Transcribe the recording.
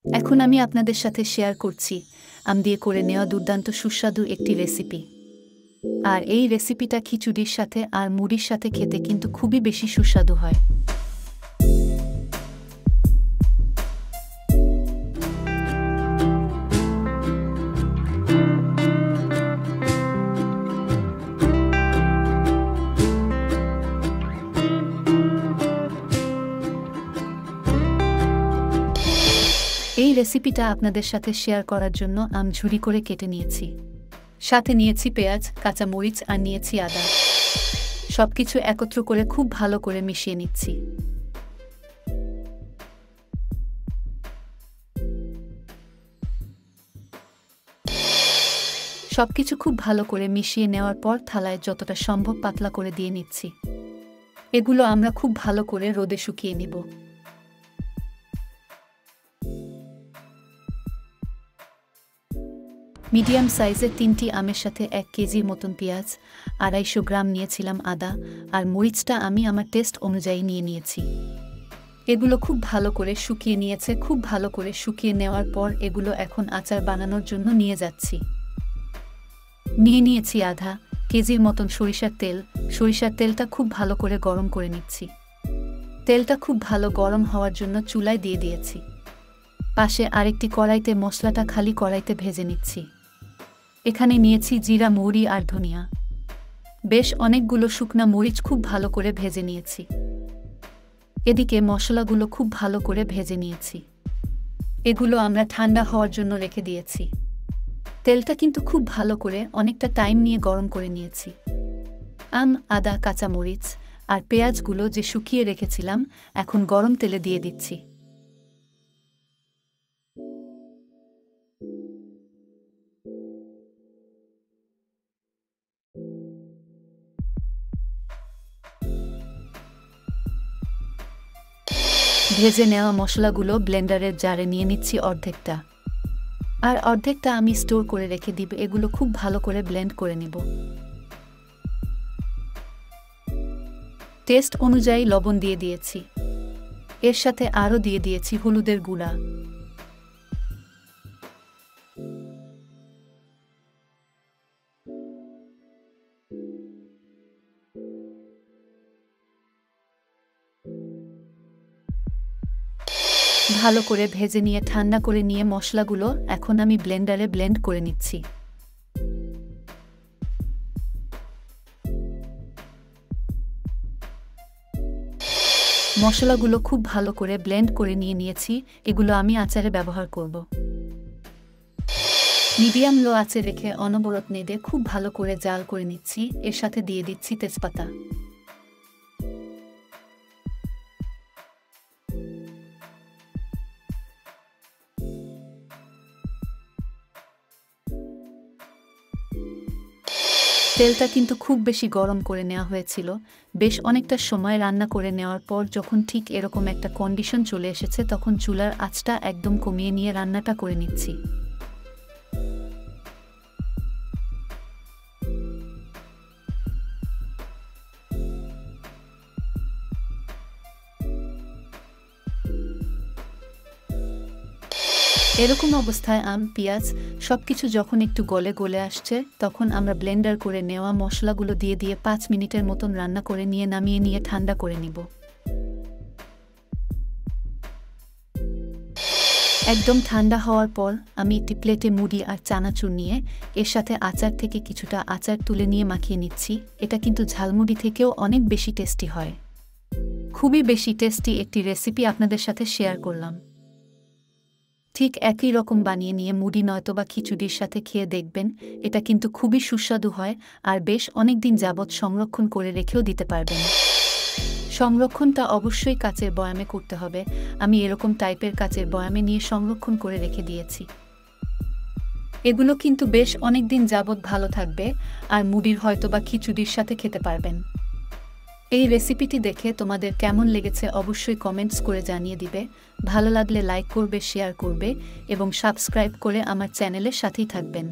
এখন আমি আপনাদের সাথে শেয়ার করছি আম দিয়ে করে নেওয়া দুর্দান্ত সুস্বাদু একটি রেসিপি। আর এই রেসিপিটা খিচুড়ির সাথে আর মুড়ির সাথে খেতে কিন্তু খুবই বেশি সুস্বাদু হয়। এই রেসিপিটা আপনাদের সাথে শেয়ার করার জন্য আম ঝুরি করে কেটে নিয়েছি। সাথে নিয়েছি পেঁয়াজ, কাঁচা মরিচ আর নিয়েছি আদা। সবকিছু একত্র করে খুব ভালো করে মিশিয়ে নিচ্ছি। সবকিছু খুব ভালো করে মিশিয়ে নেওয়ার পর থালায় যতটা সম্ভব পাতলা করে দিয়ে নিচ্ছি। এগুলো আমরা খুব ভালো করে রোদে শুকিয়ে নিব। মিডিয়াম সাইজের 3টি আমের সাথে 1 কেজির মতন পেঁয়াজ, 250 গ্রাম নিয়েছিলাম আদা, আর মরিচটা আমি আমার টেস্ট অনুযায়ী নিয়ে নিয়েছি। এগুলো খুব ভালো করে শুকিয়ে নিয়েছে। খুব ভালো করে শুকিয়ে নেওয়ার পর এগুলো এখন আচার বানানোর জন্য নিয়ে যাচ্ছি। নিয়ে নিয়েছি আধা কেজির মতন সরিষার তেল। সরিষার তেলটা খুব ভালো করে গরম করে নিচ্ছি। তেলটা খুব ভালো গরম হওয়ার জন্য চুলায় দিয়ে দিয়েছি। পাশে আরেকটি কড়াইতে মশলাটা খালি কড়াইতে ভেজে নিচ্ছি। এখানে নিয়েছি জিরা, মৌরি আর ধনিয়া। বেশ অনেকগুলো শুকনা মরিচ খুব ভালো করে ভেজে নিয়েছি। এদিকে মশলাগুলো খুব ভালো করে ভেজে নিয়েছি। এগুলো আমরা ঠান্ডা হওয়ার জন্য রেখে দিয়েছি। তেলটা কিন্তু খুব ভালো করে অনেকটা টাইম নিয়ে গরম করে নিয়েছি। আম, আদা, কাঁচা মরিচ আর পেঁয়াজগুলো যে শুকিয়ে রেখেছিলাম এখন গরম তেলে দিয়ে দিচ্ছি। ভেজে নেওয়া মশলাগুলো ব্লেন্ডারের জারে নিয়ে নিচ্ছি অর্ধেকটা, আর অর্ধেকটা আমি স্টোর করে রেখে দিব। এগুলো খুব ভালো করে ব্লেন্ড করে নিব। টেস্ট অনুযায়ী লবণ দিয়ে দিয়েছি। এর সাথে আরও দিয়ে দিয়েছি হলুদের গুঁড়া। ভালো করে ভেজে নিয়ে ঠান্ডা করে নিয়ে মশলাগুলো এখন আমি ব্লেন্ডারে ব্লেন্ড করে নিচ্ছি। মশলাগুলো খুব ভালো করে ব্লেন্ড করে নিয়ে নিয়েছি। এগুলো আমি আচারে ব্যবহার করব। মিডিয়াম লো আঁচে রেখে অনবরত নেড়ে খুব ভালো করে জাল করে নিচ্ছি। এর সাথে দিয়ে দিচ্ছি তেজপাতা। তেলটা কিন্তু খুব বেশি গরম করে নেওয়া হয়েছিল। বেশ অনেকটা সময় রান্না করে নেওয়ার পর যখন ঠিক এরকম একটা কন্ডিশন চলে এসেছে তখন চুলার আঁচটা একদম কমিয়ে নিয়ে রান্নাটা করে নিচ্ছি। এরকম অবস্থায় আম, পেঁয়াজ সবকিছু যখন একটু গলে গলে আসছে তখন আমরা ব্লেন্ডার করে নেওয়া মশলাগুলো দিয়ে 5 মিনিটের মতন রান্না করে নিয়ে নামিয়ে নিয়ে ঠান্ডা করে নিব। একদম ঠান্ডা হওয়ার পর আমি একটি প্লেটে মুড়ি আর চানাচুর নিয়ে এর সাথে আচার থেকে কিছুটা আচার তুলে নিয়ে মাখিয়ে নিচ্ছি। এটা কিন্তু ঝালমুড়ি থেকেও অনেক বেশি টেস্টি হয়। খুবই বেশি টেস্টি একটি রেসিপি আপনাদের সাথে শেয়ার করলাম। ঠিক একই রকম বানিয়ে নিয়ে মুড়ি নয়তোবা খিচুড়ির সাথে খেয়ে দেখবেন। এটা কিন্তু খুবই সুস্বাদু হয় আর বেশ অনেক দিন যাবৎ সংরক্ষণ করে রেখেও দিতে পারবেন। সংরক্ষণটা অবশ্যই কাচের বয়ামে করতে হবে। আমি এরকম টাইপের কাচের বয়ামে নিয়ে সংরক্ষণ করে রেখে দিয়েছি। এগুলো কিন্তু বেশ অনেক দিন যাবৎ ভালো থাকবে আর মুড়ির হয়তোবা খিচুড়ির সাথে খেতে পারবেন। এই রেসিপিটি দেখে তোমাদের কেমন লেগেছে অবশ্যই কমেন্টস করে জানিয়ে দিবে। ভালো লাগলে লাইক করবে, শেয়ার করবে এবং সাবস্ক্রাইব করে আমার চ্যানেলের সাথেই থাকবেন।